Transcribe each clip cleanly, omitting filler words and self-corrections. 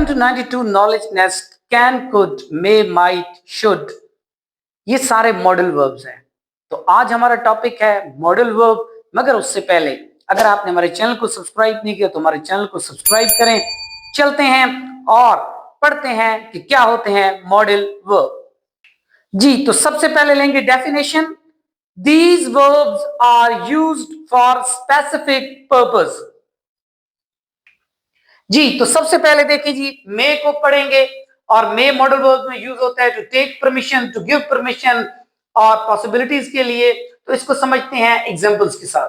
Welcome to 92 Knowledge Nest. Can, could, may, might, should. ये सारे modal verbs हैं। तो आज हमारा टॉपिक है मॉडल वर्ब। मगर उससे पहले अगर आपने हमारे चैनल को सब्सक्राइब नहीं किया तो हमारे चैनल को सब्सक्राइब करें। चलते हैं और पढ़ते हैं कि क्या होते हैं मॉडल वर्ब। जी, तो सबसे पहले लेंगे definition. These verbs are used for specific purpose. जी, तो सबसे पहले देखिए जी, मे को पढ़ेंगे और मे मॉडल वर्ब में यूज होता है to take permission, to give permission और पॉसिबिलिटीज के लिए। तो इसको समझते हैं एग्जांपल्स के साथ।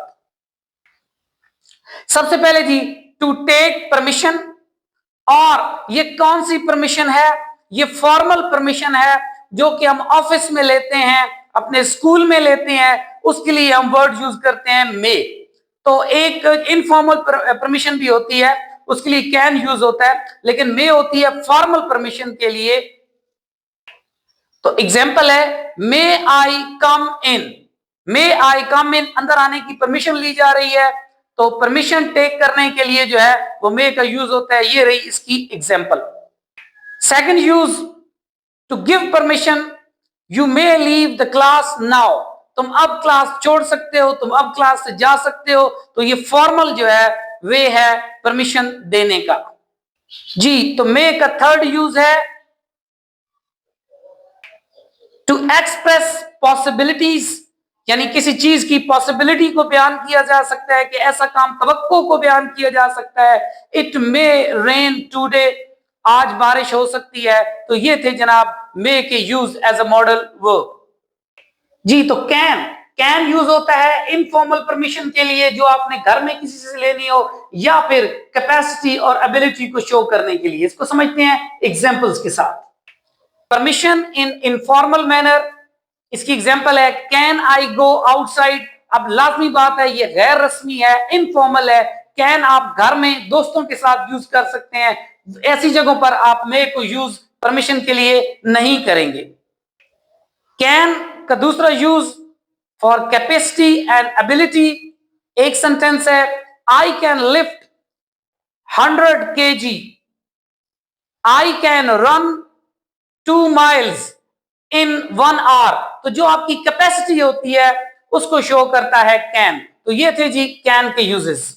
सबसे पहले जी, टू टेक परमिशन, और ये कौन सी परमिशन है? ये फॉर्मल परमिशन है जो कि हम ऑफिस में लेते हैं, अपने स्कूल में लेते हैं, उसके लिए हम वर्ड यूज करते हैं मे। तो एक इनफॉर्मल परमिशन भी होती है, उसके लिए कैन यूज होता है, लेकिन मे होती है फॉर्मल परमिशन के लिए। तो एग्जाम्पल है मे आई कम इन। मे आई कम इन, अंदर आने की परमिशन ली जा रही है, तो परमिशन टेक करने के लिए जो है वो मे का यूज होता है। ये रही इसकी example. Second use, to give permission, you may leave the class now. तुम अब क्लास छोड़ सकते हो, तुम अब क्लास से जा सकते हो। तो ये फॉर्मल जो है वे है परमिशन देने का। जी, तो मे का थर्ड यूज है टू एक्सप्रेस पॉसिबिलिटीज, यानी किसी चीज की पॉसिबिलिटी को बयान किया जा सकता है कि ऐसा काम, तवक्को को बयान किया जा सकता है। इट मे रेन टुडे, आज बारिश हो सकती है। तो ये थे जनाब मे के use as a modal verb. जी, तो कैन यूज होता है इनफॉर्मल परमिशन के लिए, जो आपने घर में किसी से लेनी हो, या फिर कैपेसिटी और एबिलिटी को शो करने के लिए। इसको समझते हैं एग्जांपल्स के साथ। परमिशन इन इनफॉर्मल मैनर, इसकी एग्जांपल है कैन आई गो आउटसाइड। अब लाजमी बात है, ये गैर रस्मी है, इनफॉर्मल है। कैन आप घर में दोस्तों के साथ यूज कर सकते हैं, ऐसी जगहों पर आप मे को यूज परमिशन के लिए नहीं करेंगे। कैन का दूसरा use for capacity and ability, एक सेंटेंस है I can lift 100 kg, I can run 2 miles in 1 hour। तो जो आपकी कैपेसिटी होती है उसको शो करता है कैन। तो ये थे जी कैन के यूजेस।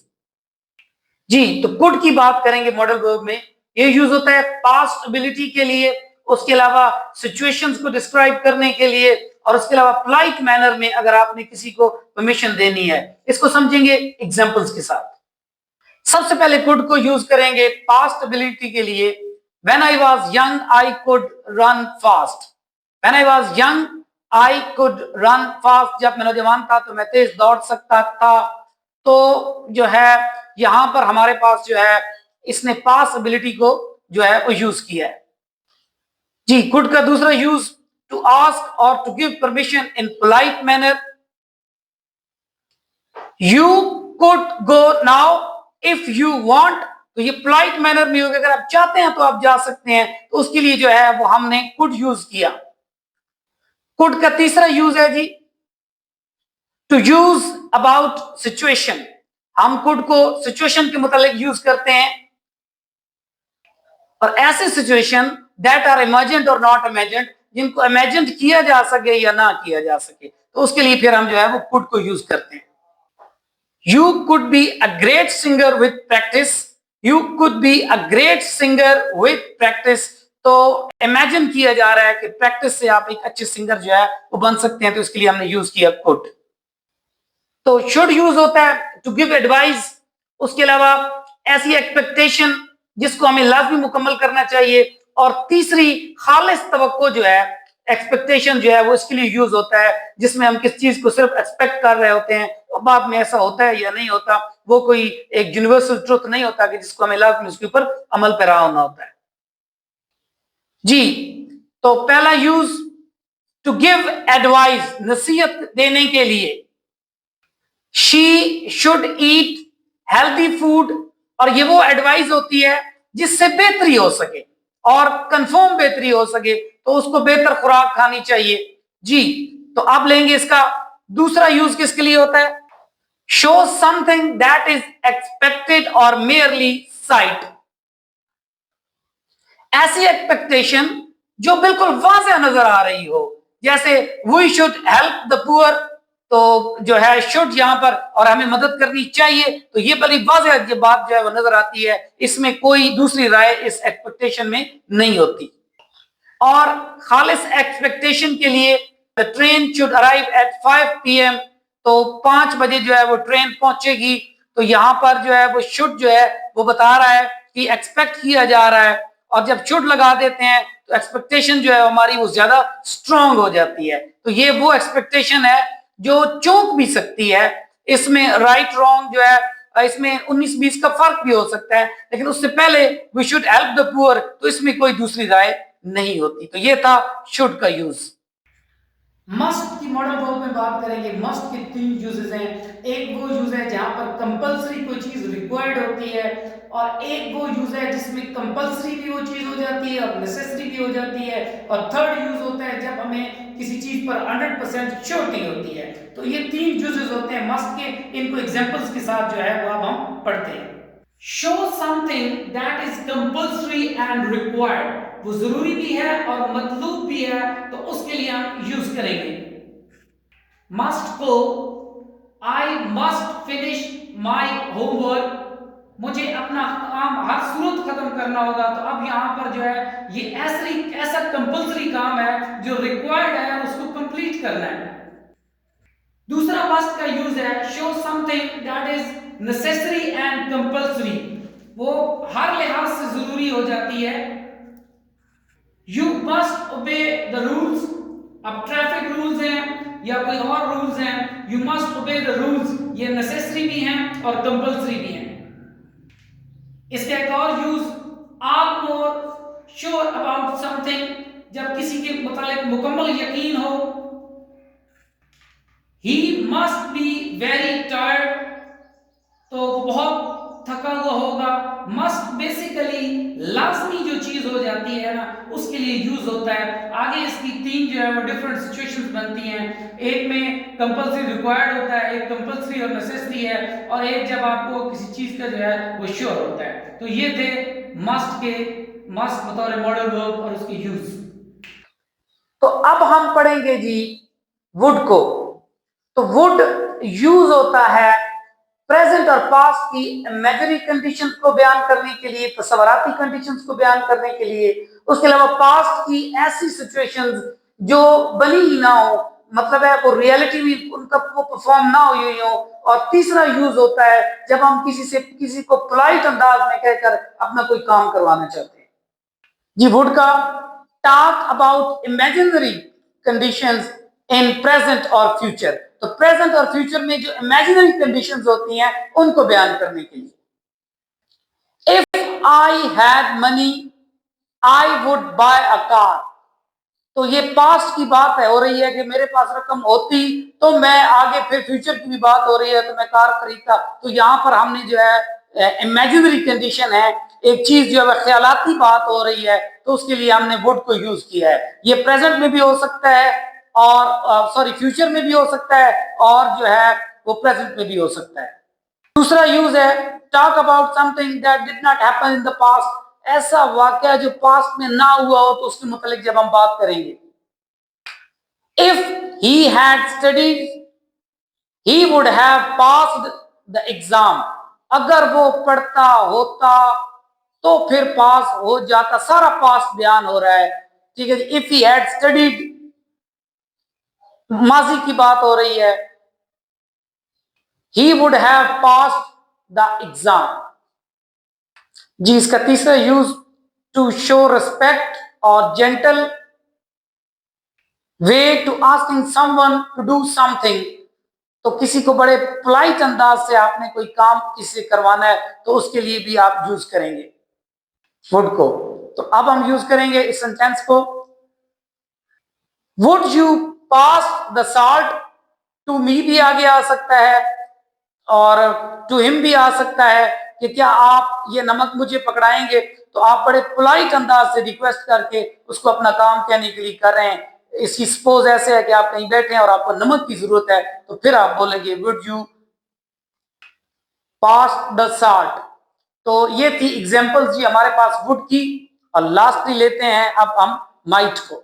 जी, तो कुड की बात करेंगे मॉडल वर्ब में। ये यूज होता है पास्ट एबिलिटी के लिए, उसके अलावा सिचुएशंस को डिस्क्राइब करने के लिए, और उसके अलावा पोलाइट मैनर में अगर आपने किसी को परमिशन देनी है। इसको समझेंगे एग्जांपल्स के साथ। सबसे पहले कुड को यूज करेंगे पास्ट एबिलिटी के लिए। When I was young, I could run fast. When I was young, I could run fast. जब मैं नौजवान था तो मैं तेज दौड़ सकता था। तो जो है यहां पर हमारे पास जो है इसने पास्ट एबिलिटी को जो है वो यूज किया है। जी, कुड का दूसरा यूज टू आस्क और to give permission in polite manner. You could go now if you want. तो ये पोलाइट मैनर में होगा, अगर आप चाहते हैं तो आप जा सकते हैं। तो उसके लिए जो है वो हमने कुड यूज किया। कुड का तीसरा यूज है जी टू यूज अबाउट सिचुएशन। हम कुड को सिचुएशन के मुतालिक यूज करते हैं, और ऐसे सिचुएशन दैट आर इमेजिन्ड और नॉट इमेजिन्ड, जिनको इमेजिन्ड किया जा सके या ना किया जा सके, तो उसके लिए फिर हम जो है वो कुड को यूज करते हैं। You could be a great singer with practice. You could be a great singer with practice. तो इमेजिन किया जा रहा है कि प्रैक्टिस से आप एक अच्छे सिंगर जो है वो बन सकते हैं। तो इसके लिए हमने यूज किया कुड। तो शुड यूज होता है टू गिव एडवाइस। उसके अलावा ऐसी एक्सपेक्टेशन जिसको हमें लाजमी मुकम्मल करना चाहिए। और तीसरी खालिस तवक्को जो है, एक्सपेक्टेशन जो है वो इसके लिए यूज होता है, जिसमें हम किस चीज को सिर्फ एक्सपेक्ट कर रहे होते हैं और बाद में ऐसा होता है या नहीं होता। वो कोई एक यूनिवर्सल ट्रुथ नहीं होता कि जिसको हमें लाजमी उसके ऊपर अमल पैरा होना होता है। जी, तो पहला यूज टू गिव एडवाइस, नसीहत देने के लिए। She should eat healthy food, और ये वो एडवाइस होती है जिससे बेहतरी हो सके और कंफर्म बेहतरी हो सके, तो उसको बेहतर खुराक खानी चाहिए। जी, तो आप लेंगे इसका दूसरा यूज किसके लिए होता है? Show something that is expected और मेयरली साइट। ऐसी एक्सपेक्टेशन जो बिल्कुल वाज़ेह नजर आ रही हो, जैसे we should help the poor, तो जो है शुड यहां पर और हमें मदद करनी चाहिए, तो ये बड़ी वाज़ेह ये बात जो है वो नजर आती है, इसमें कोई दूसरी राय इस एक्सपेक्टेशन में नहीं होती। और खालिस एक्सपेक्टेशन के लिए the train should arrive at 5 PM, तो 5 बजे जो है वो ट्रेन पहुंचेगी। तो यहां पर जो है वो शुड जो है वो बता रहा है कि एक्सपेक्ट किया जा रहा है, और जब शुड लगा देते हैं तो एक्सपेक्टेशन जो है हमारी वो ज्यादा स्ट्रांग हो जाती है। तो ये वो एक्सपेक्टेशन है जो चौंक भी सकती है। इसमें राइट रॉन्ग जो है इसमें 19-20 का फर्क भी हो सकता है, लेकिन उससे पहले we should help the poor, तो इसमें कोई दूसरी राय नहीं होती। तो ये था शुड का यूज। मस्ट की मॉडल वर्ब में बात करेंगे। मस्ट के 3 यूजेस हैं। एक वो यूज है जहां पर कंपलसरी कोई चीज रिक्वायर्ड होती है, और एक वो यूज है जिसमें कंपलसरी भी वो चीज हो जाती है और नेसेसरी भी हो जाती है, और थर्ड यूज होता है जब हमें किसी चीज पर 100% श्योरिटी होती है। तो ये 3 यूजेस होते हैं मस्ट के। इनको एग्जांपल्स के साथ जो है वो अब हम पढ़ते हैं। Show something that is compulsory and required, वो जरूरी भी है और मतलूब भी है, तो उसके लिए हम यूज करेंगे मस्ट को। I must finish my homework, मुझे अपना काम हर सूरत खत्म करना होगा। तो अब यहां पर जो है ये ऐसा कंपल्सरी काम है जो रिक्वायर्ड है, उसको कंप्लीट करना है। दूसरा मस्ट का यूज है show something that is necessary and compulsory, वो हर लिहाज से जरूरी हो जाती है। You must obey the rules, अब ट्रैफिक रूल्स हैं या कोई और रूल्स हैं, you must obey the rules, ये नेसेसरी भी हैं और कंपल्सरी भी हैं। इसका एक और use are more sure about something, जब किसी के मुतालिक मुकम्मल यकीन हो। He must be very tired, तो वो बहुत थका हुआ होगा। मस्ट बेसिकली लाजमी जो चीज हो जाती है ना, उसके लिए यूज होता है। आगे इसकी 3 जो है वो डिफरेंट सिचुएशंस बनती हैं। एक में कंपल्सरी रिक्वायर्ड होता है, एक कंपल्सरी और नेसेसरी है, और एक जब आपको किसी चीज का जो है वो श्योर होता है। तो ये थे मस्ट के, मस्ट बतौर मॉडल वर्ब और उसके यूज। तो अब हम पढ़ेंगे जी वुड को। तो वुड यूज होता है प्रेजेंट और पास्ट की इमेजिनरी कंडीशंस को बयान करने के लिए, तस्वराती कंडीशंस को बयान करने के लिए। उसके अलावा पास्ट की ऐसी सिचुएशंस जो बनी ही ना हो, मतलब है वो रियलिटी में उनका वो परफॉर्म ना हुई हो। और तीसरा यूज होता है जब हम किसी को पोलाइट अंदाज में कहकर अपना कोई काम करवाना चाहते हैं। जी वुड का talk about imaginary conditions in present और फ्यूचर, तो प्रेजेंट और फ्यूचर में जो इमेजिनरी कंडीशंस होती हैं उनको बयान करने के लिए। If I had money I would buy a car, तो ये पास्ट की बात है, हो रही है कि मेरे पास रकम होती तो मैं आगे, फिर फ्यूचर की भी बात हो रही है तो मैं कार खरीदता। तो यहां पर हमने जो है इमेजिनरी कंडीशन है, एक चीज जो है ख्यालाती बात हो रही है, तो उसके लिए हमने वुड को यूज किया है। ये प्रेजेंट में भी हो सकता है और सॉरी फ्यूचर में भी हो सकता है, और जो है वो प्रेजेंट में भी हो सकता है। दूसरा यूज है talk about something that did not happen in the past, ऐसा वाकया जो पास्ट में ना हुआ हो तो उसके मुतालिक जब हम बात करेंगे। If he had studied he would have passed the exam, अगर वो पढ़ता होता तो फिर पास हो जाता। सारा पास्ट बयान हो रहा है, ठीक है। इफ ही हैड स्टडीड माजी की बात हो रही है, he would have passed the exam. जी इसका तीसरा यूज टू शो रिस्पेक्ट और gentle way to asking someone to do something, तो किसी को बड़े पोलाइट अंदाज से आपने कोई काम किसी से करवाना है तो उसके लिए भी आप यूज करेंगे वुड को। तो अब हम यूज करेंगे इस सेंटेंस को। Would you pass the salt, to me भी आगे आ सकता है और टू हिम भी आ सकता है कि क्या आप ये नमक मुझे पकड़ाएंगे। तो आप बड़े पोलाइट अंदाज से रिक्वेस्ट करके उसको अपना काम कहने के लिए कर रहे हैं। इसकी सपोज ऐसे है कि आप कहीं बैठे हैं और आपको नमक की जरूरत है, तो फिर आप बोलेंगे would you pass the salt. तो ये थी एग्जांपल्स जी हमारे पास वुड की। और लास्टली लेते हैं अब हम माइट को।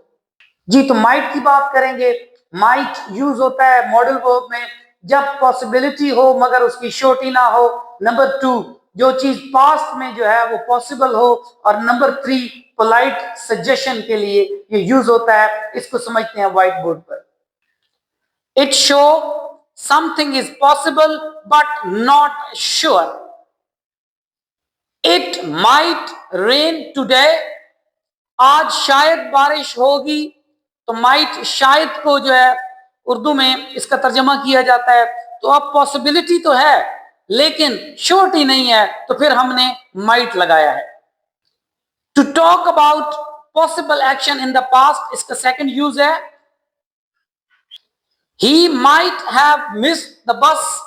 जी, तो माइट की बात करेंगे। माइट यूज होता है मॉडल वर्ब में जब पॉसिबिलिटी हो मगर उसकी श्योरिटी ना हो। नंबर 2, जो चीज पास्ट में जो है वो पॉसिबल हो। और नंबर 3, पोलाइट सजेशन के लिए ये यूज होता है। इसको समझते हैं व्हाइट बोर्ड पर। It show something is possible but not sure. It might rain today, आज शायद बारिश होगी। तो माइट शायद को जो है उर्दू में इसका तर्जमा किया जाता है। तो अब पॉसिबिलिटी तो है लेकिन श्योरिटी नहीं है, तो फिर हमने माइट लगाया है। To talk about possible action in the past, इसका सेकंड यूज है he might have missed the bus.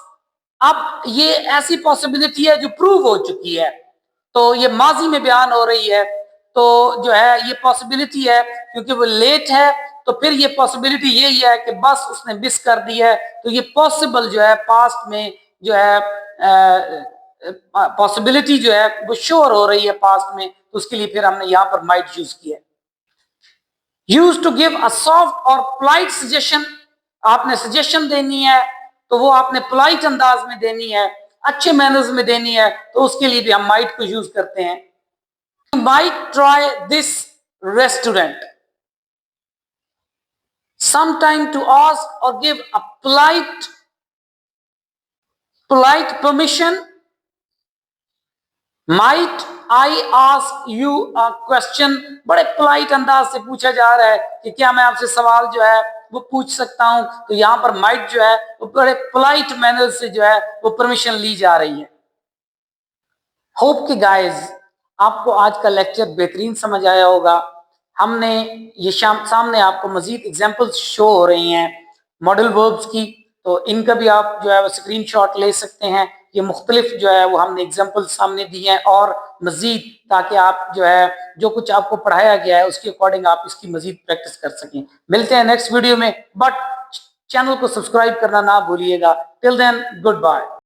अब ये ऐसी पॉसिबिलिटी है जो प्रूव हो चुकी है, तो ये माजी में बयान हो रही है। तो जो है ये पॉसिबिलिटी है क्योंकि वो लेट है, तो फिर ये पॉसिबिलिटी यही है कि बस उसने मिस कर दी है। तो ये पॉसिबल जो है पास्ट में जो है पॉसिबिलिटी जो है वो श्योर हो रही है पास्ट में, तो उसके लिए फिर हमने यहाँ पर माइट यूज किया। Use to give a soft और पोलाइट सजेशन, आपने सजेशन देनी है तो वो आपने पोलाइट अंदाज में देनी है, अच्छे मैनर्स में देनी है, तो उसके लिए भी हम माइट को यूज करते हैं। You might try this restaurant. Sometime to ask or give a polite permission. Might I ask you a question? बड़े पोलाइट अंदाज से पूछा जा रहा है कि क्या मैं आपसे सवाल जो है वो पूछ सकता हूं। तो यहां पर माइट जो है वो बड़े पोलाइट मैनर से जो है वो परमिशन ली जा रही है। होप कि गाइस आपको आज का लेक्चर बेहतरीन समझ आया होगा। हमने ये सामने आपको मजीद एग्जांपल्स शो हो रही हैं मॉडल वर्ब्स की, तो इनका भी आप जो है वो स्क्रीनशॉट ले सकते हैं। ये मुख्तलिफ जो है वो हमने एग्जांपल्स सामने दिए हैं और मजीद, ताकि आप जो है जो कुछ आपको पढ़ाया गया है उसके अकॉर्डिंग आप इसकी मजीद प्रैक्टिस कर सकें। मिलते हैं नेक्स्ट वीडियो में, बट चैनल को सब्सक्राइब करना ना भूलिएगा। Till then, good bye.